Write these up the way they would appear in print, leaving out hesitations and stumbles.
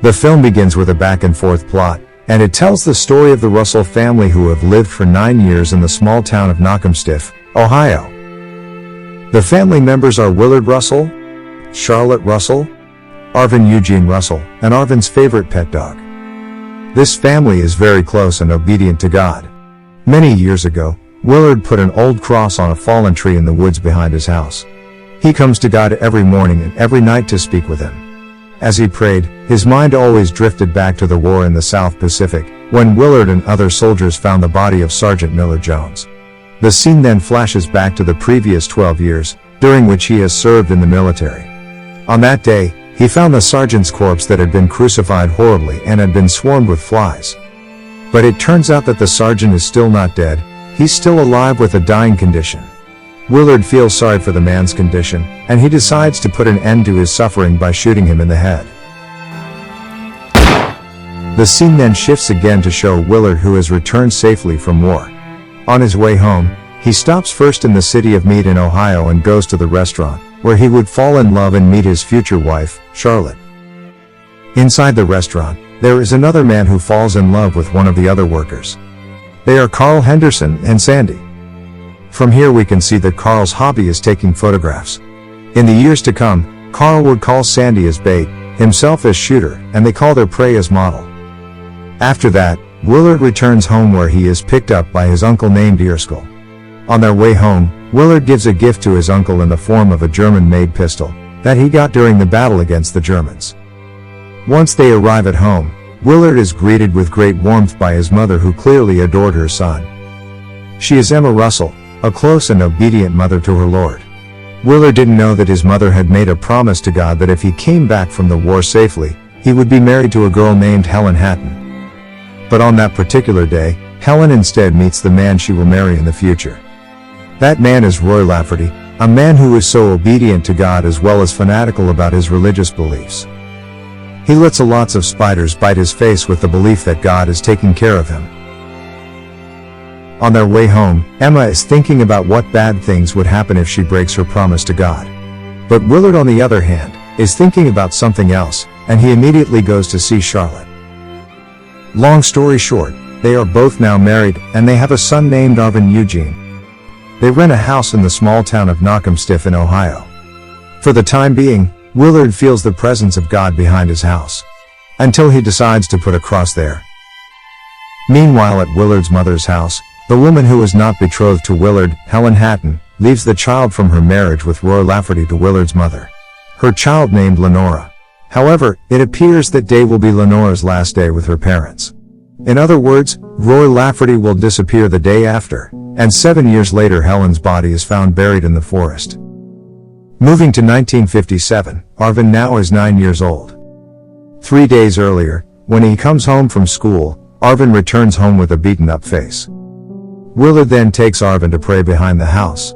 The film begins with a back-and-forth plot, and it tells the story of the Russell family who have lived for 9 years in the small town of Knockemstiff, Ohio. The family members are Willard Russell, Charlotte Russell, Arvin Eugene Russell, and Arvin's favorite pet dog. This family is very close and obedient to God. Many years ago, Willard put an old cross on a fallen tree in the woods behind his house. He comes to God every morning and every night to speak with him. As he prayed, his mind always drifted back to the war in the South Pacific, when Willard and other soldiers found the body of Sergeant Miller Jones. The scene then flashes back to the previous 12 years, during which he has served in the military. On that day, he found the sergeant's corpse that had been crucified horribly and had been swarmed with flies. But it turns out that the sergeant is still not dead, he's still alive with a dying condition. Willard feels sorry for the man's condition, and he decides to put an end to his suffering by shooting him in the head. The scene then shifts again to show Willard, who has returned safely from war. On his way home, he stops first in the city of Mead in Ohio and goes to the restaurant, where he would fall in love and meet his future wife, Charlotte. Inside the restaurant, there is another man who falls in love with one of the other workers. They are Carl Henderson and Sandy. From here we can see that Carl's hobby is taking photographs. In the years to come, Carl would call Sandy as bait, himself as shooter, and they call their prey as model. After that, Willard returns home where he is picked up by his uncle named Earskull. On their way home, Willard gives a gift to his uncle in the form of a German-made pistol that he got during the battle against the Germans. Once they arrive at home, Willard is greeted with great warmth by his mother, who clearly adored her son. She is Emma Russell, a close and obedient mother to her lord. Willard didn't know that his mother had made a promise to God that if he came back from the war safely, he would be married to a girl named Helen Hatton. But on that particular day, Helen instead meets the man she will marry in the future. That man is Roy Lafferty, a man who is so obedient to God as well as fanatical about his religious beliefs. He lets lots of spiders bite his face with the belief that God is taking care of him. On their way home, Emma is thinking about what bad things would happen if she breaks her promise to God. But Willard, on the other hand, is thinking about something else, and he immediately goes to see Charlotte. Long story short, they are both now married, and they have a son named Arvin Eugene. They rent a house in the small town of Knockemstiff in Ohio. For the time being, Willard feels the presence of God behind his house. Until he decides to put a cross there. Meanwhile, at Willard's mother's house, the woman who was not betrothed to Willard, Helen Hatton, leaves the child from her marriage with Roy Lafferty to Willard's mother. Her child named Lenora. However, it appears that day will be Lenora's last day with her parents. In other words, Roy Lafferty will disappear the day after, and 7 years later Helen's body is found buried in the forest. Moving to 1957, Arvin now is 9 years old. 3 days earlier, when he comes home from school, Arvin returns home with a beaten-up face. Willard then takes Arvin to pray behind the house.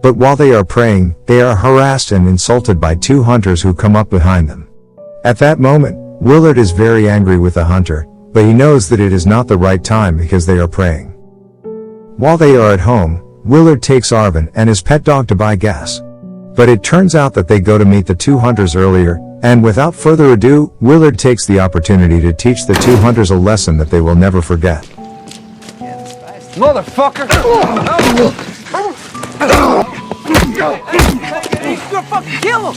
But while they are praying, they are harassed and insulted by 2 hunters who come up behind them. At that moment, Willard is very angry with the hunter, but he knows that it is not the right time because they are praying. While they are at home, Willard takes Arvin and his pet dog to buy gas. But it turns out that they go to meet the 2 hunters earlier, and without further ado, Willard takes the opportunity to teach the 2 hunters a lesson that they will never forget. Motherfucker! You're gonna fucking kill him!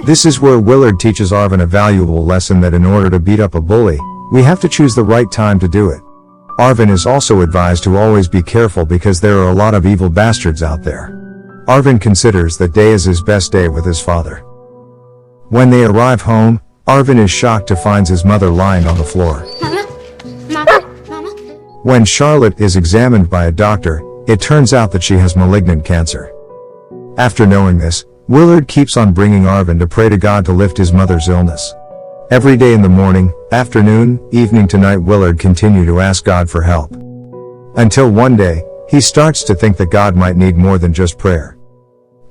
This is where Willard teaches Arvin a valuable lesson that in order to beat up a bully, we have to choose the right time to do it. Arvin is also advised to always be careful because there are a lot of evil bastards out there. Arvin considers that day as his best day with his father. When they arrive home, Arvin is shocked to find his mother lying on the floor. Mama? When Charlotte is examined by a doctor, it turns out that she has malignant cancer. After knowing this, Willard keeps on bringing Arvin to pray to God to lift his mother's illness. Every day in the morning, afternoon, evening to night, Willard continued to ask God for help. Until one day, he starts to think that God might need more than just prayer.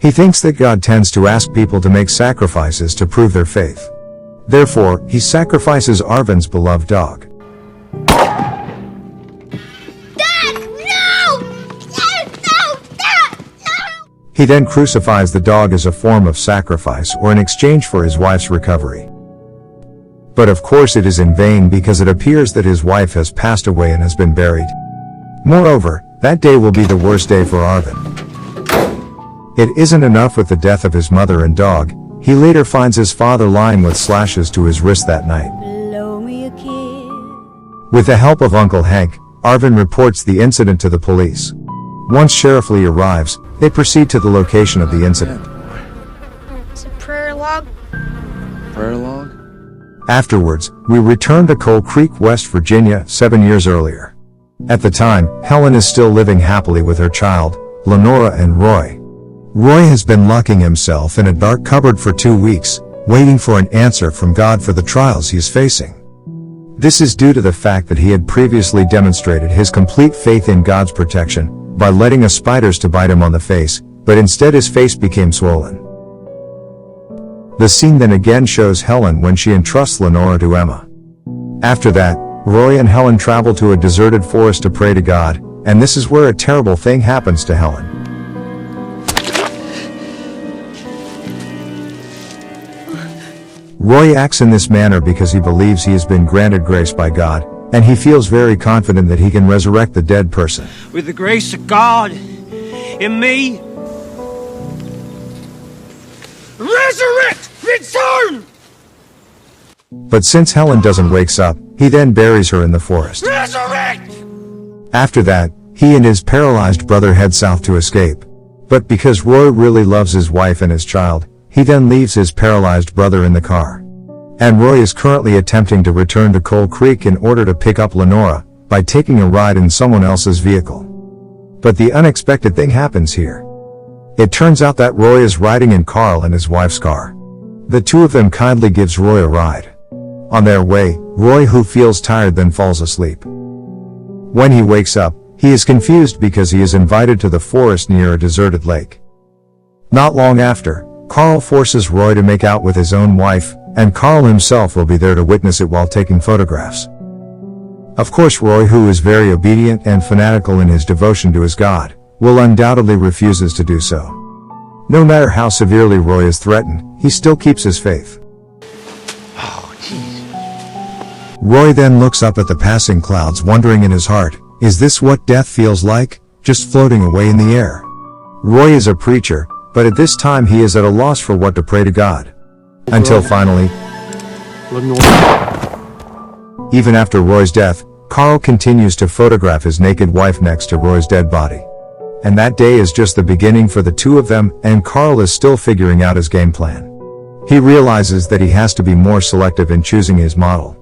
He thinks that God tends to ask people to make sacrifices to prove their faith. Therefore, he sacrifices Arvin's beloved dog. He then crucifies the dog as a form of sacrifice or in exchange for his wife's recovery. But of course it is in vain because it appears that his wife has passed away and has been buried. Moreover, that day will be the worst day for Arvin. It isn't enough with the death of his mother and dog, he later finds his father lying with slashes to his wrist that night. Blow me a kiss. With the help of Uncle Hank, Arvin reports the incident to the police. Once Sheriff Lee arrives, they proceed to the location of the incident. It's a prayer log. Prayer log? Afterwards, we return to Coal Creek, West Virginia, 7 years earlier. At the time, Helen is still living happily with her child, Lenora and Roy. Roy has been locking himself in a dark cupboard for 2 weeks, waiting for an answer from God for the trials he is facing. This is due to the fact that he had previously demonstrated his complete faith in God's protection by letting a spiders to bite him on the face, but instead his face became swollen. The scene then again shows Helen when she entrusts Lenora to Emma. After that, Roy and Helen travel to a deserted forest to pray to God, and this is where a terrible thing happens to Helen. Roy acts in this manner because he believes he has been granted grace by God, and he feels very confident that he can resurrect the dead person. With the grace of God in me, resurrect, return, But since Helen doesn't wake up, he then buries her in the forest. resurrect. After that, he and his paralyzed brother head south to escape. But because Roy really loves his wife and his child, he then leaves his paralyzed brother in the car. And Roy is currently attempting to return to Coal Creek in order to pick up Lenora, by taking a ride in someone else's vehicle. But the unexpected thing happens here. It turns out that Roy is riding in Carl and his wife's car. The two of them kindly gives Roy a ride. On their way, Roy, who feels tired, then falls asleep. When he wakes up, he is confused because he is invited to the forest near a deserted lake. Not long after, Carl forces Roy to make out with his own wife, and Carl himself will be there to witness it while taking photographs. Of course, Roy, who is very obedient and fanatical in his devotion to his God, will undoubtedly refuses to do so. No matter how severely Roy is threatened, he still keeps his faith. Oh, jeez. Roy then looks up at the passing clouds, wondering in his heart, is this what death feels like, just floating away in the air? Roy is a preacher, but at this time he is at a loss for what to pray to God. Until finally, even after Roy's death, Carl continues to photograph his naked wife next to Roy's dead body. And that day is just the beginning for the two of them, and Carl is still figuring out his game plan. He realizes that he has to be more selective in choosing his model.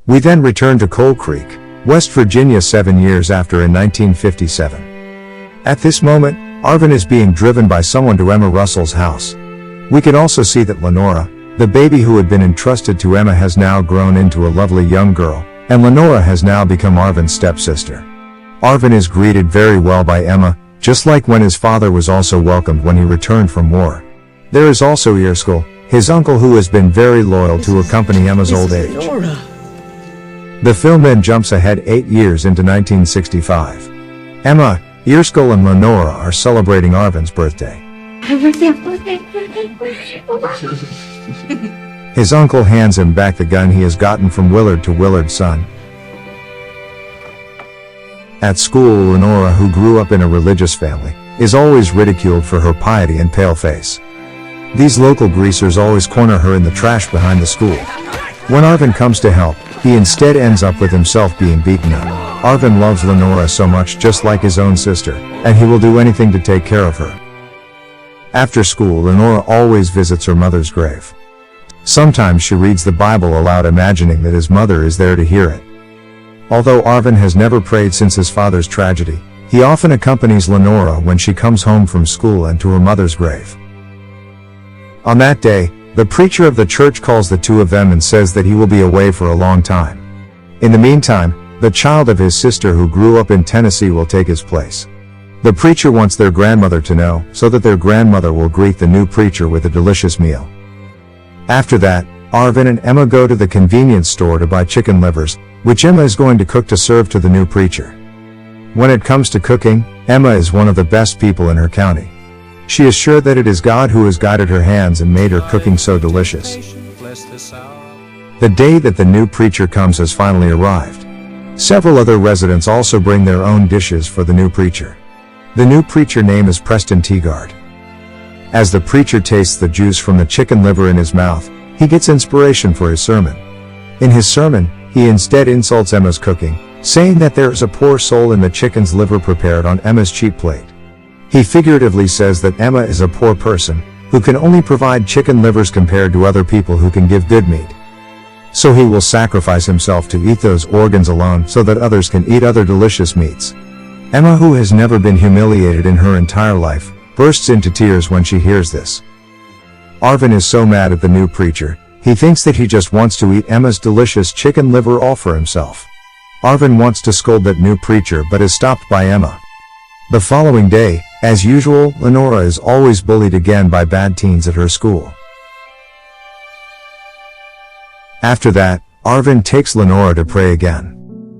We then return to Coal Creek, West Virginia 7 years after in 1957. At this moment, Arvin is being driven by someone to Emma Russell's house. We can also see that Lenora, the baby who had been entrusted to Emma, has now grown into a lovely young girl, and Lenora has now become Arvin's stepsister. Arvin is greeted very well by Emma, just like when his father was also welcomed when he returned from war. There is also Erskine, his uncle, who has been very loyal to accompany Emma's old age. The film then jumps ahead 8 years into 1965. Emma, Erskine and Lenora are celebrating Arvin's birthday. His uncle hands him back the gun he has gotten from Willard to Willard's son. At school, Lenora, who grew up in a religious family, is always ridiculed for her piety and pale face. These local greasers always corner her in the trash behind the school. When Arvin comes to help, he instead ends up with himself being beaten up. Arvin loves Lenora so much, just like his own sister, and he will do anything to take care of her. After school, Lenora always visits her mother's grave. Sometimes she reads the Bible aloud, imagining that his mother is there to hear it. Although Arvin has never prayed since his father's tragedy, he often accompanies Lenora when she comes home from school and to her mother's grave. On that day, the preacher of the church calls the two of them and says that he will be away for a long time. In the meantime, the child of his sister who grew up in Tennessee will take his place. The preacher wants their grandmother to know, so that their grandmother will greet the new preacher with a delicious meal. After that, Arvin and Emma go to the convenience store to buy chicken livers, which Emma is going to cook to serve to the new preacher. When it comes to cooking, Emma is one of the best people in her county. She is sure that it is God who has guided her hands and made her cooking so delicious. The day that the new preacher comes has finally arrived. Several other residents also bring their own dishes for the new preacher. The new preacher name is Preston Teagard. As the preacher tastes the juice from the chicken liver in his mouth, he gets inspiration for his sermon. In his sermon, he instead insults Emma's cooking, saying that there is a poor soul in the chicken's liver prepared on Emma's cheap plate. He figuratively says that Emma is a poor person, who can only provide chicken livers compared to other people who can give good meat. So he will sacrifice himself to eat those organs alone so that others can eat other delicious meats. Emma, who has never been humiliated in her entire life, bursts into tears when she hears this. Arvin is so mad at the new preacher, he thinks that he just wants to eat Emma's delicious chicken liver all for himself. Arvin wants to scold that new preacher but is stopped by Emma. The following day, as usual, Lenora is always bullied again by bad teens at her school. After that, Arvin takes Lenora to pray again.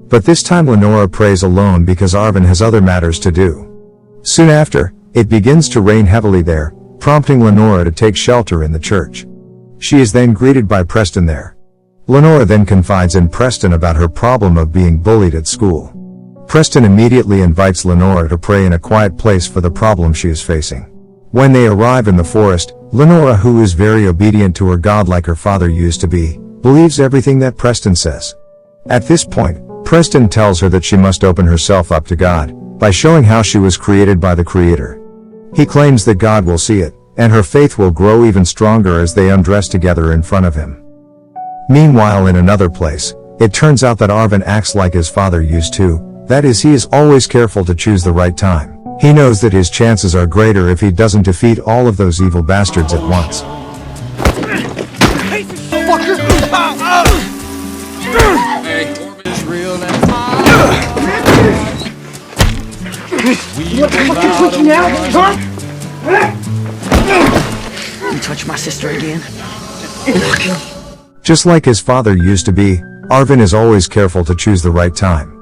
But this time Lenora prays alone because Arvin has other matters to do. Soon after, it begins to rain heavily there, prompting Lenora to take shelter in the church. She is then greeted by Preston there. Lenora then confides in Preston about her problem of being bullied at school. Preston immediately invites Lenora to pray in a quiet place for the problem she is facing. When they arrive in the forest, Lenora, who is very obedient to her God like her father used to be, believes everything that Preston says. At this point, Preston tells her that she must open herself up to God, by showing how she was created by the Creator. He claims that God will see it, and her faith will grow even stronger as they undress together in front of him. Meanwhile, in another place, it turns out that Arvin acts like his father used to. That is, he is always careful to choose the right time. He knows that his chances are greater if he doesn't defeat all of those evil bastards at once. What the fuck is with you now, huh? You touch my sister again? Just like his father used to be, Arvin is always careful to choose the right time.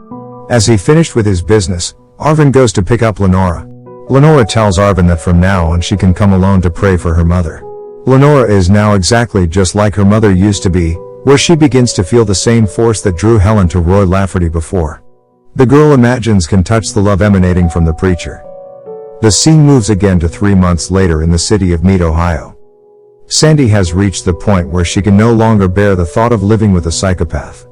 As he finished with his business, Arvin goes to pick up Lenora. Lenora tells Arvin that from now on she can come alone to pray for her mother. Lenora is now exactly just like her mother used to be, where she begins to feel the same force that drew Helen to Roy Lafferty before. The girl imagines can touch the love emanating from the preacher. The scene moves again to 3 months later in the city of Meade, Ohio. Sandy has reached the point where she can no longer bear the thought of living with a psychopath.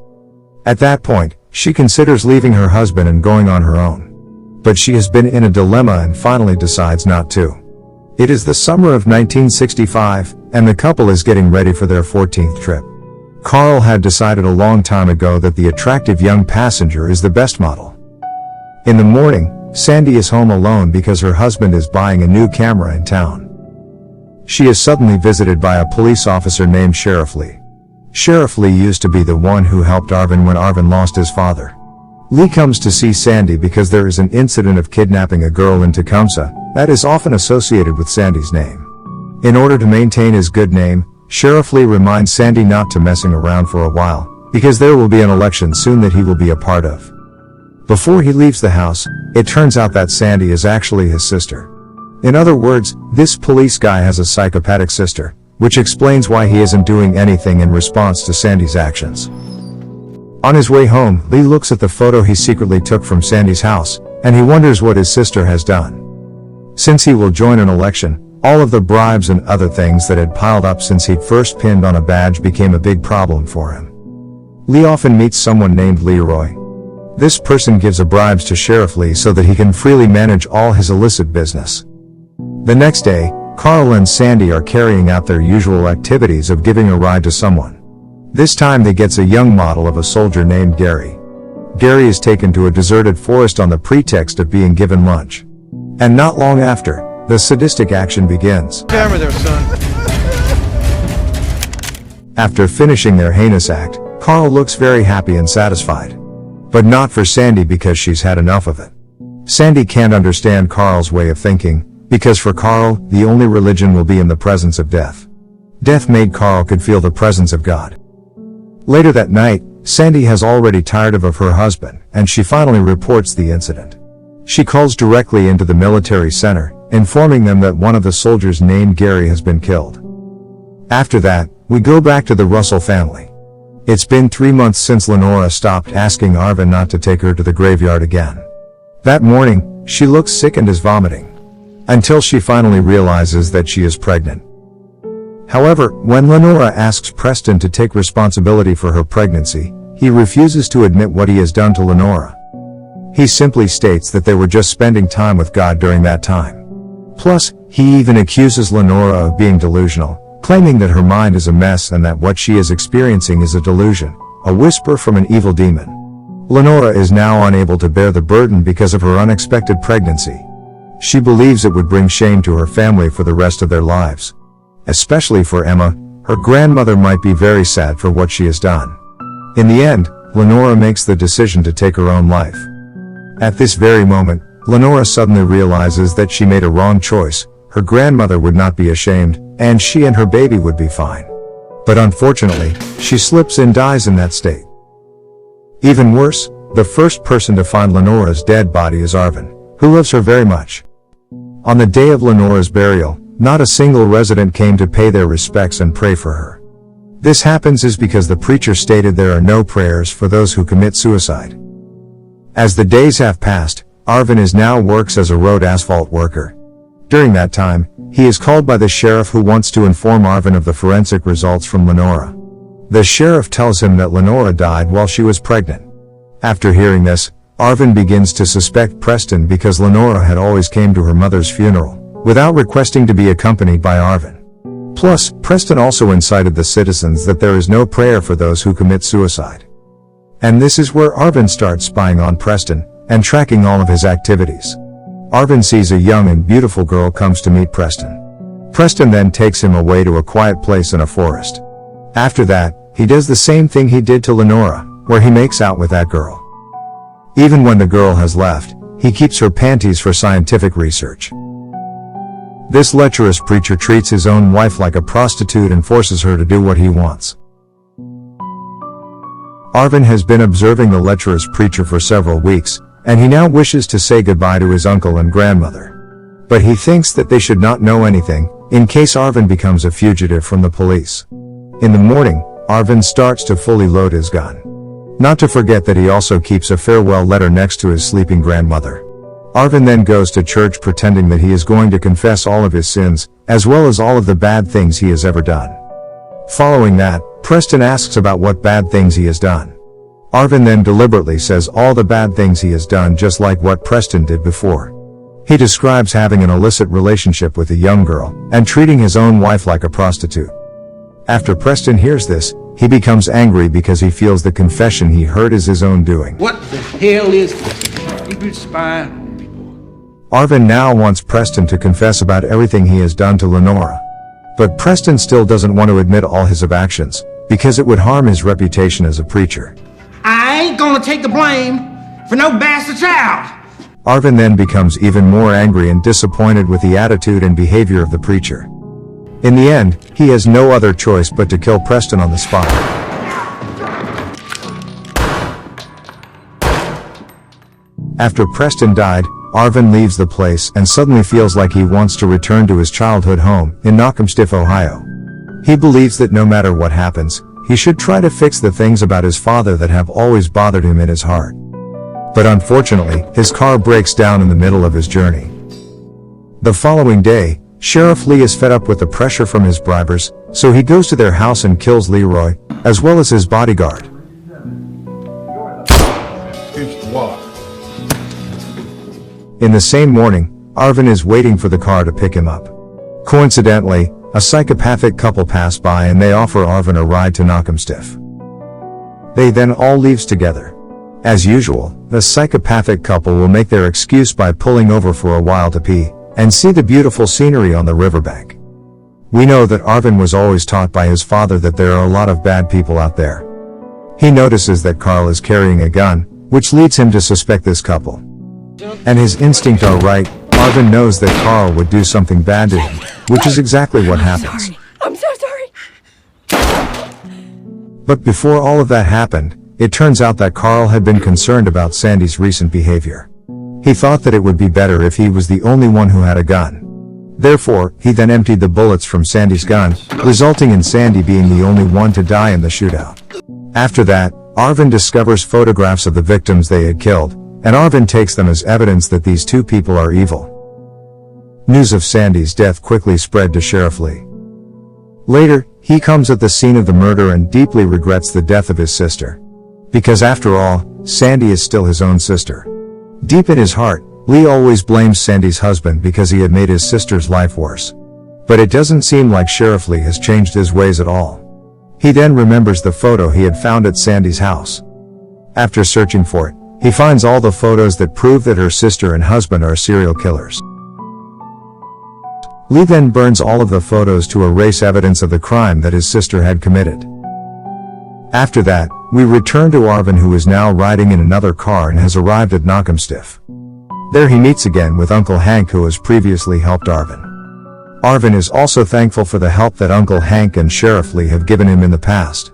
At that point, she considers leaving her husband and going on her own. But she has been in a dilemma and finally decides not to. It is the summer of 1965, and the couple is getting ready for their 14th trip. Carl had decided a long time ago that the attractive young passenger is the best model. In the morning, Sandy is home alone because her husband is buying a new camera in town. She is suddenly visited by a police officer named Sheriff Lee. Sheriff Lee used to be the one who helped Arvin when Arvin lost his father. Lee comes to see Sandy because there is an incident of kidnapping a girl in Tecumseh that is often associated with Sandy's name. In order to maintain his good name, Sheriff Lee reminds Sandy not to messing around for a while, because there will be an election soon that he will be a part of. Before he leaves the house, it turns out that Sandy is actually his sister. In other words, this police guy has a psychopathic sister, which explains why he isn't doing anything in response to Sandy's actions. On his way home, Lee looks at the photo he secretly took from Sandy's house, and he wonders what his sister has done. Since he will join an election, all of the bribes and other things that had piled up since he'd first pinned on a badge became a big problem for him. Lee often meets someone named Leroy. This person gives a bribes to Sheriff Lee so that he can freely manage all his illicit business. The next day, Carl and Sandy are carrying out their usual activities of giving a ride to someone. This time they gets a young model of a soldier named Gary. Gary is taken to a deserted forest on the pretext of being given lunch. And not long after, the sadistic action begins. Camera there, son. After finishing their heinous act, Carl looks very happy and satisfied. But not for Sandy because she's had enough of it. Sandy can't understand Carl's way of thinking, because for Carl, the only religion will be in the presence of death. Death made Carl could feel the presence of God. Later that night, Sandy has already tired of her husband, and she finally reports the incident. She calls directly into the military center, informing them that one of the soldiers named Gary has been killed. After that, we go back to the Russell family. It's been 3 months since Lenora stopped asking Arvin not to take her to the graveyard again. That morning, she looks sick and is vomiting. Until she finally realizes that she is pregnant. However, when Lenora asks Preston to take responsibility for her pregnancy, he refuses to admit what he has done to Lenora. He simply states that they were just spending time with God during that time. Plus, he even accuses Lenora of being delusional, claiming that her mind is a mess and that what she is experiencing is a delusion, a whisper from an evil demon. Lenora is now unable to bear the burden because of her unexpected pregnancy. She believes it would bring shame to her family for the rest of their lives. Especially for Emma, her grandmother might be very sad for what she has done. In the end, Lenora makes the decision to take her own life. At this very moment, Lenora suddenly realizes that she made a wrong choice. Her grandmother would not be ashamed, and she and her baby would be fine. But unfortunately, she slips and dies in that state. Even worse, the first person to find Lenora's dead body is Arvin, who loves her very much. On the day of Lenora's burial, not a single resident came to pay their respects and pray for her. This happens is because the preacher stated there are no prayers for those who commit suicide. As the days have passed, Arvin now works as a road asphalt worker. During that time, he is called by the sheriff who wants to inform Arvin of the forensic results from Lenora. The sheriff tells him that Lenora died while she was pregnant. After hearing this, Arvin begins to suspect Preston because Lenora had always came to her mother's funeral, without requesting to be accompanied by Arvin. Plus, Preston also incited the citizens that there is no prayer for those who commit suicide. And this is where Arvin starts spying on Preston, and tracking all of his activities. Arvin sees a young and beautiful girl comes to meet Preston. Preston then takes him away to a quiet place in a forest. After that, he does the same thing he did to Lenora, where he makes out with that girl. Even when the girl has left, he keeps her panties for scientific research. This lecherous preacher treats his own wife like a prostitute and forces her to do what he wants. Arvin has been observing the lecherous preacher for several weeks, and he now wishes to say goodbye to his uncle and grandmother. But he thinks that they should not know anything, in case Arvin becomes a fugitive from the police. In the morning, Arvin starts to fully load his gun. Not to forget that he also keeps a farewell letter next to his sleeping grandmother. Arvin then goes to church pretending that he is going to confess all of his sins, as well as all of the bad things he has ever done. Following that, Preston asks about what bad things he has done. Arvin then deliberately says all the bad things he has done, just like what Preston did before. He describes having an illicit relationship with a young girl, and treating his own wife like a prostitute. After Preston hears this, he becomes angry because he feels the confession he heard is his own doing. What the hell is this? You spy on people. Arvin now wants Preston to confess about everything he has done to Lenora. But Preston still doesn't want to admit all his actions, because it would harm his reputation as a preacher. I ain't gonna take the blame for no bastard child. Arvin then becomes even more angry and disappointed with the attitude and behavior of the preacher. In the end, he has no other choice but to kill Preston on the spot. After Preston died, Arvin leaves the place and suddenly feels like he wants to return to his childhood home in Knockemstiff, Ohio. He believes that no matter what happens, he should try to fix the things about his father that have always bothered him in his heart. But unfortunately, his car breaks down in the middle of his journey. The following day, Sheriff Lee is fed up with the pressure from his bribers, so he goes to their house and kills Leroy, as well as his bodyguard. In the same morning, Arvin is waiting for the car to pick him up. Coincidentally, a psychopathic couple pass by and they offer Arvin a ride to Knockemstiff. They then all leaves together. As usual, the psychopathic couple will make their excuse by pulling over for a while to pee, and see the beautiful scenery on the riverbank. We know that Arvin was always taught by his father that there are a lot of bad people out there. He notices that Carl is carrying a gun, which leads him to suspect this couple. And his instinct are right, Arvin knows that Carl would do something bad to him, which is exactly what happens. I'm so sorry. But before all of that happened, it turns out that Carl had been concerned about Sandy's recent behavior. He thought that it would be better if he was the only one who had a gun. Therefore, he then emptied the bullets from Sandy's gun, resulting in Sandy being the only one to die in the shootout. After that, Arvin discovers photographs of the victims they had killed, and Arvin takes them as evidence that these two people are evil. News of Sandy's death quickly spread to Sheriff Lee. Later, he comes at the scene of the murder and deeply regrets the death of his sister. Because after all, Sandy is still his own sister. Deep in his heart, Lee always blames Sandy's husband because he had made his sister's life worse. But it doesn't seem like Sheriff Lee has changed his ways at all. He then remembers the photo he had found at Sandy's house. After searching for it, he finds all the photos that prove that her sister and husband are serial killers. Lee then burns all of the photos to erase evidence of the crime that his sister had committed. After that, we return to Arvin, who is now riding in another car and has arrived at Knockemstiff. There he meets again with Uncle Hank, who has previously helped Arvin. Arvin is also thankful for the help that Uncle Hank and Sheriff Lee have given him in the past.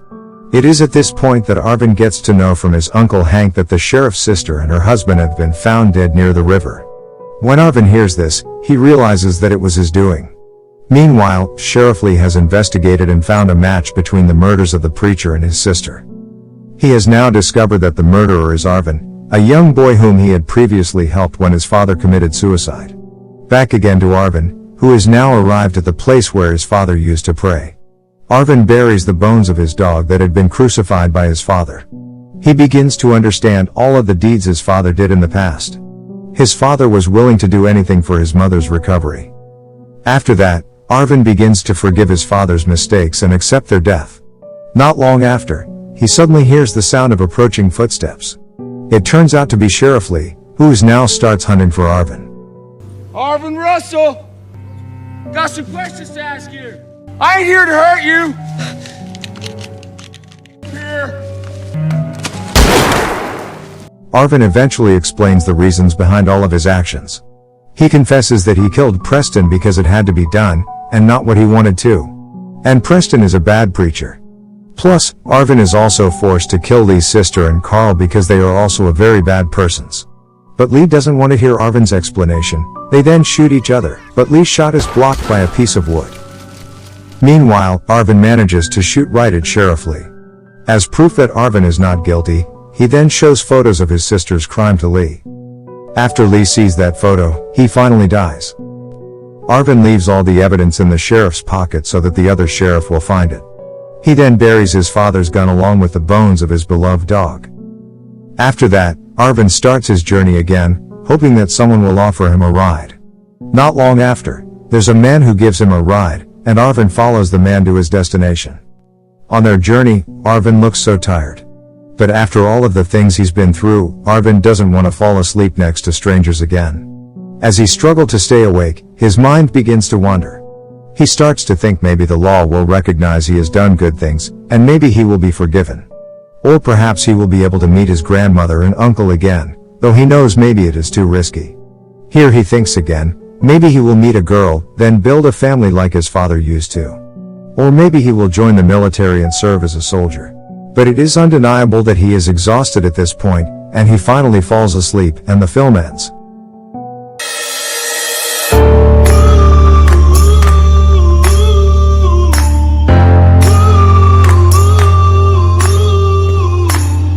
It is at this point that Arvin gets to know from his Uncle Hank that the sheriff's sister and her husband have been found dead near the river. When Arvin hears this, he realizes that it was his doing. Meanwhile, Sheriff Lee has investigated and found a match between the murders of the preacher and his sister. He has now discovered that the murderer is Arvin, a young boy whom he had previously helped when his father committed suicide. Back again to Arvin, who has now arrived at the place where his father used to pray. Arvin buries the bones of his dog that had been crucified by his father. He begins to understand all of the deeds his father did in the past. His father was willing to do anything for his mother's recovery. After that, Arvin begins to forgive his father's mistakes and accept their death. Not long after, he suddenly hears the sound of approaching footsteps. It turns out to be Sheriff Lee, who now starts hunting for Arvin. Arvin Russell! Got some questions to ask you. I ain't here to hurt you. Here. Arvin eventually explains the reasons behind all of his actions. He confesses that he killed Preston because it had to be done, and not what he wanted to. And Preston is a bad preacher. Plus, Arvin is also forced to kill Lee's sister and Carl because they are also very bad persons. But Lee doesn't want to hear Arvin's explanation. They then shoot each other, but Lee's shot is blocked by a piece of wood. Meanwhile, Arvin manages to shoot right at Sheriff Lee. As proof that Arvin is not guilty, he then shows photos of his sister's crime to Lee. After Lee sees that photo, he finally dies. Arvin leaves all the evidence in the sheriff's pocket so that the other sheriff will find it. He then buries his father's gun along with the bones of his beloved dog. After that, Arvin starts his journey again, hoping that someone will offer him a ride. Not long after, there's a man who gives him a ride, and Arvin follows the man to his destination. On their journey, Arvin looks so tired. But after all of the things he's been through, Arvin doesn't want to fall asleep next to strangers again. As he struggles to stay awake, his mind begins to wander. He starts to think maybe the law will recognize he has done good things, and maybe he will be forgiven. Or perhaps he will be able to meet his grandmother and uncle again, though he knows maybe it is too risky. Here he thinks again, maybe he will meet a girl, then build a family like his father used to. Or maybe he will join the military and serve as a soldier. But it is undeniable that he is exhausted at this point, and he finally falls asleep, and the film ends.